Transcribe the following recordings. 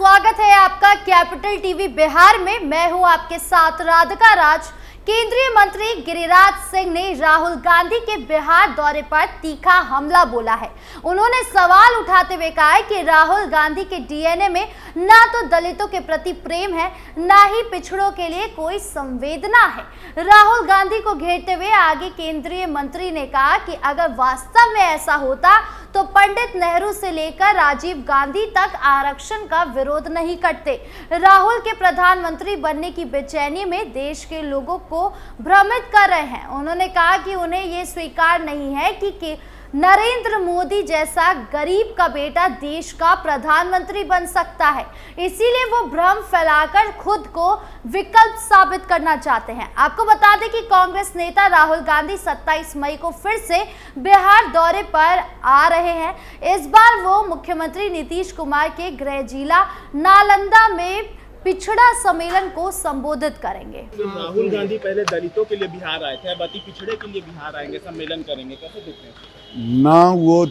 स्वागत है आपका कैपिटल टीवी बिहार में। मैं हूं आपके साथ राधिका राज। केंद्रीय मंत्री गिरिराज सिंह ने राहुल गांधी के बिहार दौरे पर तीखा हमला बोला है। उन्होंने सवाल उठाते हुए कहा है कि राहुल गांधी के डीएनए में ना तो दलितों के प्रति प्रेम है, ना ही पिछड़ों के लिए कोई संवेदना है। राहुल गांधी को घेरते हुए आगे केंद्रीय मंत्री ने कहा कि अगर वास्तव में ऐसा होता तो पंडित नेहरू से लेकर राजीव गांधी तक आरक्षण का विरोध नहीं करते। राहुल के प्रधानमंत्री बनने की बेचैनी में देश के लोगों को भ्रमित कर रहे हैं। उन्होंने कहा कि उन्हें ये स्वीकार नहीं है कि नरेंद्र मोदी जैसा गरीब का बेटा देश का प्रधानमंत्री बन सकता है, इसीलिए वो भ्रम फैलाकर खुद को विकल्प साबित करना चाहते हैं। आपको बता दें कि कांग्रेस नेता राहुल गांधी 27 मई को फिर से बिहार दौरे पर आ रहे हैं। इस बार वो मुख्यमंत्री नीतीश कुमार के गृह जिला नालंदा में पिछड़ा सम्मेलन को संबोधित करेंगे। राहुल गांधी पहले दलितों के लिए बिहार आए थे, अब अति पिछड़े के लिए बिहार आएंगे, सम्मेलन करेंगे, कैसे देखते हैं? ना वो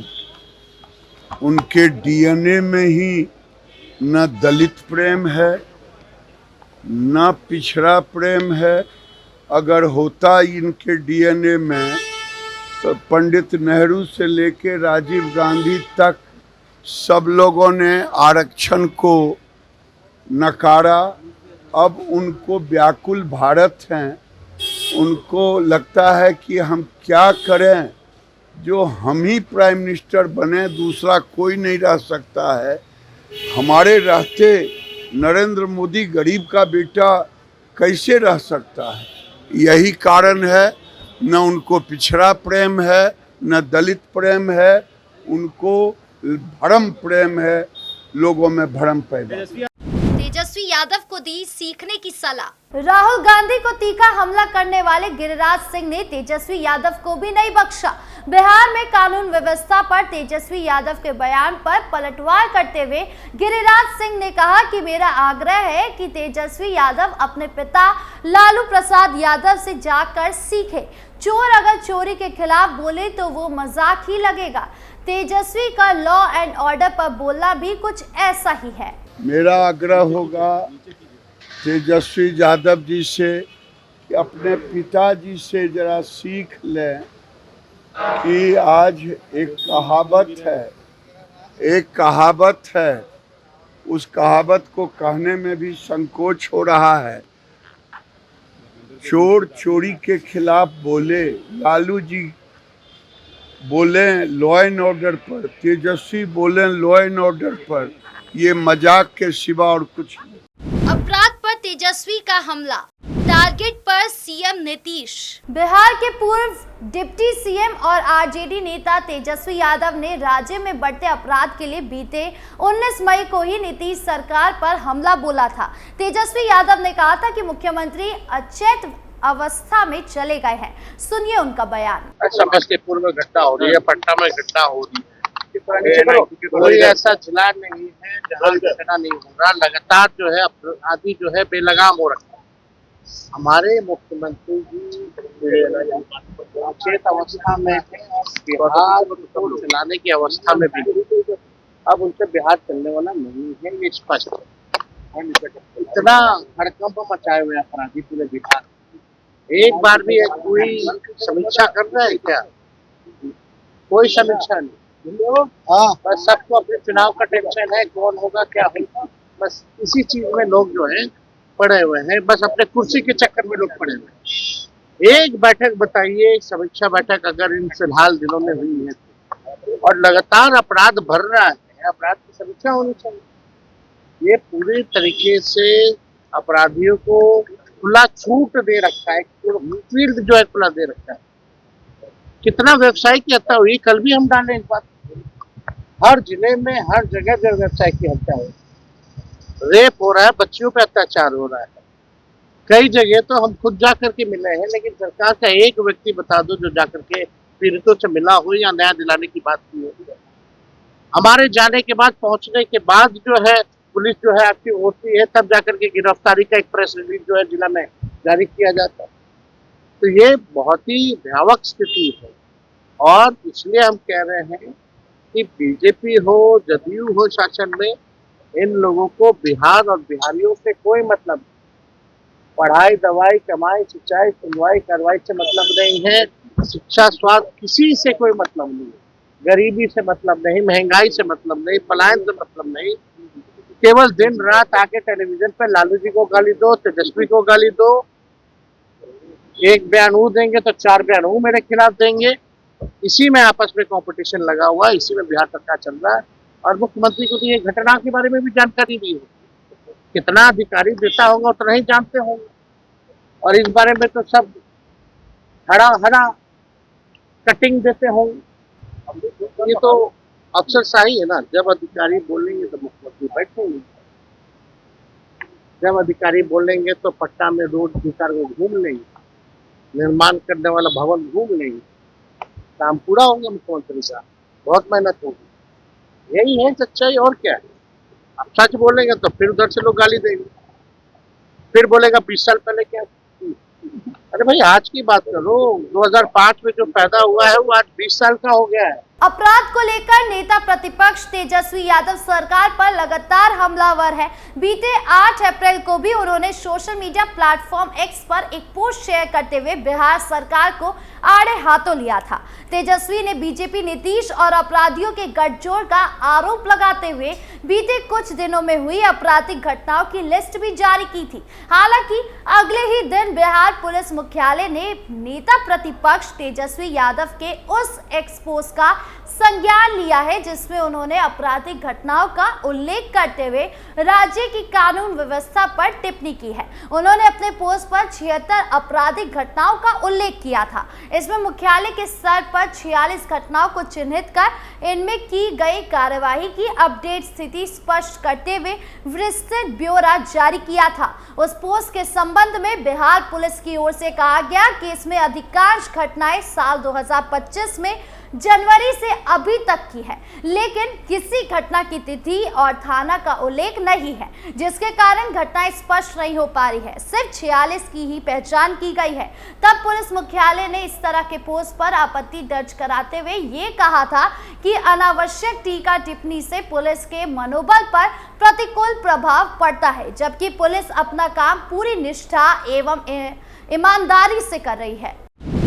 उनके डीएनए में ही न दलित प्रेम है, न पिछड़ा प्रेम है। अगर होता इनके डीएनए में तो पंडित नेहरू से लेकर राजीव गांधी तक सब लोगों ने आरक्षण को नकारा। अब उनको व्याकुल भारत हैं, उनको लगता है कि हम क्या करें, जो हम ही प्राइम मिनिस्टर बने, दूसरा कोई नहीं रह सकता है। हमारे रहते नरेंद्र मोदी गरीब का बेटा कैसे रह सकता है। यही कारण है, न उनको पिछड़ा प्रेम है, न दलित प्रेम है, उनको भ्रम प्रेम है, लोगों में भ्रम पैदा। तेजस्वी यादव को दी सीखने की सलाह। राहुल गांधी को तीखा हमला करने वाले गिरिराज सिंह ने तेजस्वी यादव को भी नहीं बख्शा। बिहार में कानून व्यवस्था पर तेजस्वी यादव के बयान पर पलटवार करते हुए गिरिराज सिंह ने कहा कि मेरा आग्रह है कि तेजस्वी यादव अपने पिता लालू प्रसाद यादव से जाकर सीखे। चोर अगर चोरी के खिलाफ बोले तो वो मजाक ही लगेगा। तेजस्वी का लॉ एंड ऑर्डर पर बोलना भी कुछ ऐसा ही है। मेरा आग्रह होगा तेजस्वी यादव जी से कि अपने पिताजी से जरा सीख लें कि आज एक कहावत है, उस कहावत को कहने में भी संकोच हो रहा है। चोर चोरी के खिलाफ बोले, लालू जी बोले लॉ एंड ऑर्डर पर, तेजस्वी बोले लॉ एंड ऑर्डर पर, ये मजाक के सिवा और कुछ नहीं। अपराध पर तेजस्वी का हमला, टारगेट पर सीएम नीतीश। बिहार के पूर्व डिप्टी सीएम और आरजेडी नेता तेजस्वी यादव ने राज्य में बढ़ते अपराध के लिए बीते 19 मई को ही नीतीश सरकार पर हमला बोला था। तेजस्वी यादव ने कहा था कि मुख्यमंत्री अचेत अवस्था में चले गए हैं। सुनिए उनका बयान। समस्तीपुर में घटना हो रही है, पटना में घटना हो रही है, कोई ऐसा जिला नहीं है जहाँ घटना नहीं हो रहा। लगातार जो है अपराधी जो है बेलगाम हो रखा है। हमारे मुख्यमंत्री जी अचेत अवस्था में बिहार को चलाने की अवस्था में भी, अब उनसे बिहार चलने वाला नहीं है, ये स्पष्ट है। इतना हड़कंप मचाए हुए अपराधी पूरे बिहार, एक बार भी कोई समीक्षा कर रहा है क्या? कोई समीक्षा नहीं। बस सबको अपने चुनाव का टेंशन है, कौन होगा क्या होगा, बस इसी चीज में लोग जो है पड़े हुए हैं। बस अपने कुर्सी के चक्कर में लोग पड़े हुए हैं। एक बैठक बताइए, समीक्षा बैठक अगर इन फिलहाल दिनों में हुई है और लगातार अपराध बढ़ रहा है, अपराध की समीक्षा होनी चाहिए। ये पूरी तरीके से अपराधियों को खुला छूट दे रखा है, फील्ड जो है खुला दे रखा है। कितना व्यवसाय की हत्या हुई, कल भी हम डाले इस बात। हर जिले में हर जगह जगह व्यवसाय की हत्या हो, रेप हो रहा है, बच्चियों पे अत्याचार हो रहा है। कई जगह तो हम खुद जाकर के मिले हैं, लेकिन सरकार का एक व्यक्ति बता दो जो जाकर के पीड़ितों से मिला हो या न्याय दिलाने की बात की हो। हमारे जाने के बाद, पहुंचने के बाद जो है पुलिस जो है एक्टिव होती है, तब जाकर के गिरफ्तारी का एक प्रेस रिलीज जो है जिला में जारी किया जाता है। तो ये बहुत ही भयावह स्थिति है और इसलिए हम कह रहे हैं कि बीजेपी हो, जदयू हो शासन में, इन लोगों को बिहार और बिहारियों से कोई मतलब नहीं। पढ़ाई, दवाई, कमाई, सिंचाई, सुनवाई, कार्रवाई से मतलब नहीं है। शिक्षा, स्वास्थ्य, किसी से कोई मतलब नहीं है। गरीबी से मतलब नहीं, महंगाई से मतलब नहीं, पलायन से मतलब नहीं। केवल दिन रात आके टेलीविजन पे लालू जी को गाली दो, तेजस्वी को गाली दो। एक बयान वो देंगे तो 4 बयान वो मेरे खिलाफ देंगे। इसी में आपस में कंपटीशन लगा हुआ है, इसी में बिहार सरकार चल रहा है। और मुख्यमंत्री को तो ये घटना के बारे में भी जानकारी दी है। कितना अधिकारी देता होगा तो नहीं जानते होंगे, और इस बारे में तो सब हरा कटिंग देते होंगे। ये तो अफसरशाही है ना। जब अधिकारी बोलेंगे तो मुख्यमंत्री बैठेंगे, जब अधिकारी बोलेंगे तो पट्टा में रोड भीतर को घूम लेंगे, निर्माण करने वाला भवन घूम लेंगे, काम पूरा होगा मुख्यमंत्री साहब। बहुत मेहनत होगी, यही है सच्चाई। और क्या है? अब सच बोलेंगे तो फिर उधर से लोग गाली देंगे, फिर बोलेगा 20 साल पहले क्या। अरे भाई आज की बात करो, 2005 में जो पैदा हुआ है वो आज 20 साल का हो गया है। अपराध को लेकर नेता प्रतिपक्ष तेजस्वी यादव सरकार पर लगातार हमलावर है। बीते 8 अप्रैल को भी उन्होंने सोशल मीडिया प्लेटफॉर्म एक्स पर एक पोस्ट शेयर करते हुए बिहार सरकार को आड़े हाथों लिया था। तेजस्वी ने बीजेपी, नीतीश और अपराधियों के गठजोड़ का आरोप लगाते हुए बीते कुछ दिनों में हुई आपराधिक घटनाओं की लिस्ट भी जारी की थी। हालांकि अगले ही दिन बिहार पुलिस मुख्यालय ने नेता प्रतिपक्ष तेजस्वी यादव के उस एक्सपोज का संज्ञान लिया है जिसमें उन्होंने आपराधिक घटनाओं का उल्लेख करते हुए राज्य की कानून व्यवस्था पर टिप्पणी की है। उन्होंने अपने पोस्ट पर 76 आपराधिक घटनाओं का उल्लेख किया था। इसमें मुख्यालय के स्तर पर 46 घटनाओं को चिन्हित कर इनमें की गई कार्यवाही की अपडेट स्थिति स्पष्ट करते हुए विस्तृत ब्यौरा जारी किया था। उस पोस्ट के संबंध में बिहार पुलिस की ओर से कहा गया कि इसमें अधिकांश घटनाएं साल 2025 में जनवरी से अभी तक की है, लेकिन किसी घटना की तिथि और थाना का उल्लेख नहीं है, जिसके कारण घटनाएं स्पष्ट नहीं हो पा रही है। सिर्फ 46 की ही पहचान की गई है। तब पुलिस मुख्यालय ने इस तरह के पोस्ट पर आपत्ति दर्ज कराते हुए ये कहा था कि अनावश्यक टीका टिप्पणी से पुलिस के मनोबल पर प्रतिकूल प्रभाव पड़ता है, जबकि पुलिस अपना काम पूरी निष्ठा एवं ईमानदारी से कर रही है।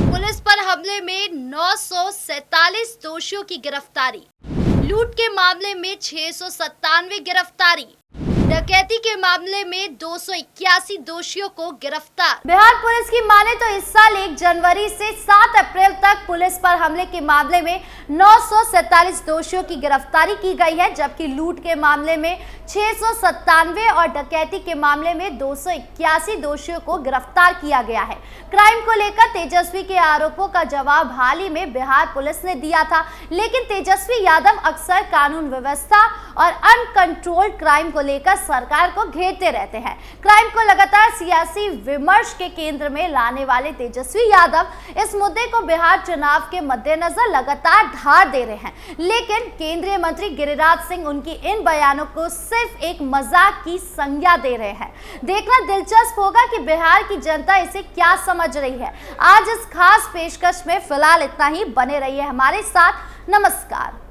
पुलिस पर हमले में 947 दोषियों की गिरफ्तारी, लूट के मामले में 697 गिरफ्तारी, डकैती के मामले में 281 दोषियों को गिरफ्तार। बिहार पुलिस की माने तो इस साल 1 जनवरी से 7 अप्रैल तक पुलिस पर हमले के मामले में 947 दोषियों की गिरफ्तारी की गई है, जबकि लूट के मामले में 697 और डकैती के मामले में 281 दोषियों को गिरफ्तार किया गया है। क्राइम को लेकर तेजस्वी के आरोपों का जवाब हाल ही में बिहार पुलिस ने दिया था, लेकिन तेजस्वी यादव अक्सर कानून व्यवस्था और अनकंट्रोल्ड क्राइम को लेकर सरकार को घेरते रहते हैं। क्राइम को लगातार सियासी विमर्श के केंद्र में लाने वाले तेजस्वी यादव इस मुद्दे को बिहार चुनाव के मद्देनजर लगातार धार दे रहे हैं, लेकिन केंद्रीय मंत्री गिरिराज सिंह उनकी इन बयानों को सिर्फ एक मजाक की संज्ञा दे रहे हैं। देखना दिलचस्प होगा कि बिहार की जनता इसे क्या समझ रही है। आज इस खास पेशकश में फिलहाल इतना ही। बने रहिए हमारे साथ। नमस्कार।